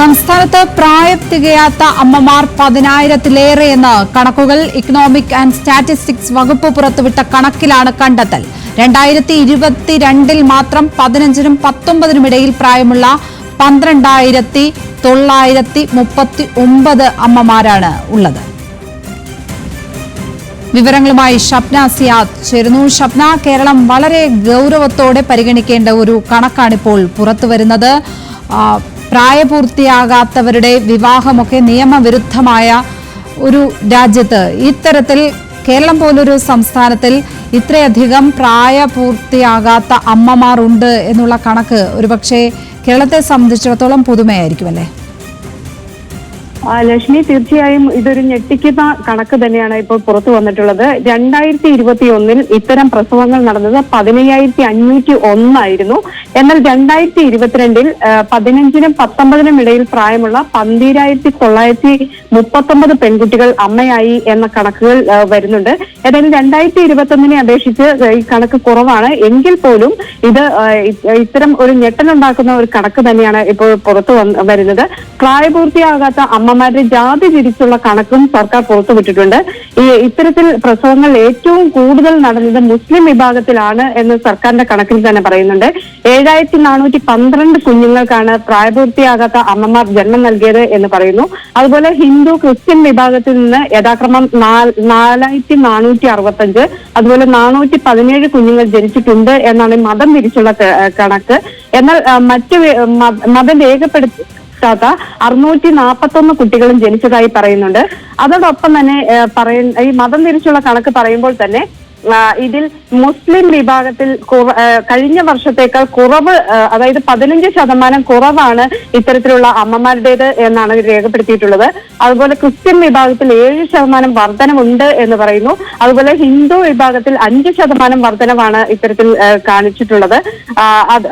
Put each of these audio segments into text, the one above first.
സംസ്ഥാനത്ത് പ്രായം തികയാത്ത അമ്മമാർ 10,000-ലേറെയെന്ന് കണക്കുകൾ. ഇക്കണോമിക് ആൻഡ് സ്റ്റാറ്റിസ്റ്റിക്സ് വകുപ്പ് പുറത്തുവിട്ട കണക്കിലാണ് കണ്ടെത്തൽ. 2022-ൽ മാത്രം 15-നും 19-നും ഇടയിൽ പ്രായമുള്ള 12,939 അമ്മമാരാണ് ഉള്ളത്. വിവരങ്ങളുമായി ഷബ്ന സിയാദ് ചേരുന്നു. ഷബ്ന, കേരളം വളരെ ഗൗരവത്തോടെ പരിഗണിക്കേണ്ട ഒരു കണക്കാണിപ്പോൾ പുറത്തുവരുന്നത്. പ്രായപൂർത്തിയാകാത്തവരുടെ വിവാഹമൊക്കെ നിയമവിരുദ്ധമായ ഒരു രാജ്യത്ത്, ഇത്തരത്തിൽ കേരളം പോലൊരു സംസ്ഥാനത്തിൽ ഇത്രയധികം പ്രായപൂർത്തിയാകാത്ത അമ്മമാർ ഉണ്ട് എന്നുള്ള കണക്ക് ഒരുപക്ഷെ കേരളത്തെ സംബന്ധിച്ചിടത്തോളം പുതുമയായിരിക്കുമല്ലേ? ലക്ഷ്മി, തീർച്ചയായും ഇതൊരു ഞെട്ടിക്കുന്ന കണക്ക് തന്നെയാണ് ഇപ്പോൾ പുറത്തു വന്നിട്ടുള്ളത്. 2021-ൽ ഇത്തരം പ്രസവങ്ങൾ നടന്നത് 15,501 ആയിരുന്നു. എന്നാൽ 2022-ൽ 15-നും 19-നും ഇടയിൽ പ്രായമുള്ള 12,939 പെൺകുട്ടികൾ അമ്മയായി എന്ന കണക്കുകൾ വരുന്നുണ്ട്. ഏതായാലും 2021-നെ അപേക്ഷിച്ച് ഈ കണക്ക് കുറവാണ്. എങ്കിൽ പോലും ഇത് ഇത്തരം ഒരു ഞെട്ടലുണ്ടാക്കുന്ന ഒരു കണക്ക് തന്നെയാണ് ഇപ്പോൾ പുറത്തു വരുന്നത്. പ്രായപൂർത്തിയാകാത്ത അമ്മമാരുടെ ജാതി തിരിച്ചുള്ള കണക്കും സർക്കാർ പുറത്തുവിട്ടിട്ടുണ്ട്. ഇത്തരത്തിൽ പ്രസവങ്ങൾ ഏറ്റവും കൂടുതൽ നടന്നത് മുസ്ലിം വിഭാഗത്തിലാണ് എന്ന് സർക്കാരിന്റെ കണക്കിൽ തന്നെ പറയുന്നുണ്ട്. 7,412 കുഞ്ഞുങ്ങൾക്കാണ് പ്രായപൂർത്തിയാകാത്ത അമ്മമാർ ജന്മം നൽകിയത് എന്ന് പറയുന്നു. അതുപോലെ ഹിന്ദു ക്രിസ്ത്യൻ വിഭാഗത്തിൽ നിന്ന് യഥാക്രമം 4,465, അതുപോലെ 417 കുഞ്ഞുങ്ങൾ ജനിച്ചിട്ടുണ്ട് എന്നാണ് മതം തിരിച്ചുള്ള കണക്ക്. എന്നാൽ മറ്റ് മതം രേഖപ്പെടുത്തി 641 കുട്ടികളും ജനിച്ചതായി പറയുന്നുണ്ട്. അതോടൊപ്പം തന്നെ ഈ മതം തിരിച്ചുള്ള കണക്ക് പറയുമ്പോൾ തന്നെ ഇതിൽ മുസ്ലിം വിഭാഗത്തിൽ കഴിഞ്ഞ വർഷത്തേക്കാൾ കുറവ്, അതായത് 15% കുറവാണ് ഇത്തരത്തിലുള്ള അമ്മമാരുടേത് എന്നാണ് രേഖപ്പെടുത്തിയിട്ടുള്ളത്. അതുപോലെ ക്രിസ്ത്യൻ വിഭാഗത്തിൽ 7% വർധനവുണ്ട് എന്ന് പറയുന്നു. അതുപോലെ ഹിന്ദു വിഭാഗത്തിൽ 5% വർധനവാണ് ഇത്തരത്തിൽ കാണിച്ചിട്ടുള്ളത്.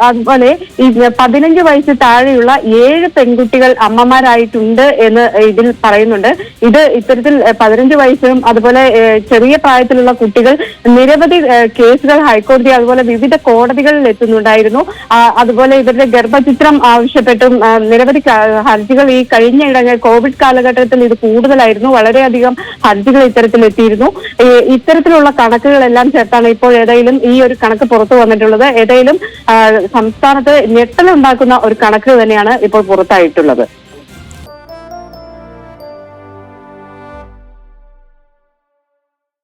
അതുപോലെ ഈ 15 വയസ്സ് താഴെയുള്ള 7 പെൺകുട്ടികൾ അമ്മമാരായിട്ടുണ്ട് എന്ന് ഇതിൽ പറയുന്നുണ്ട്. ഇത് ഇത്തരത്തിൽ 15 വയസ്സും അതുപോലെ ചെറിയ പ്രായത്തിലുള്ള കുട്ടികൾ നിരവധി കേസുകൾ ഹൈക്കോടതി അതുപോലെ വിവിധ കോടതികളിൽ എത്തുന്നുണ്ടായിരുന്നു. അതുപോലെ ഇവരുടെ ഗർഭചിത്രം ആവശ്യപ്പെട്ടും നിരവധി ഹർജികൾ ഈ കഴിഞ്ഞ ഇടങ്ങളിൽ കോവിഡ് കാലഘട്ടത്തിൽ ഇത് കൂടുതലായിരുന്നു. വളരെയധികം ഹർജികൾ ഇത്തരത്തിൽ എത്തിയിരുന്നു. ഇത്തരത്തിലുള്ള കണക്കുകളെല്ലാം ചേർത്താണ് ഇപ്പോൾ ഏതായാലും ഈ ഒരു കണക്ക് പുറത്തു വന്നിട്ടുള്ളത്. ഏതായാലും സംസ്ഥാനത്ത് ഞെട്ടലുണ്ടാക്കുന്ന ഒരു കണക്ക് തന്നെയാണ് ഇപ്പോൾ പുറത്തായിട്ടുള്ളത്.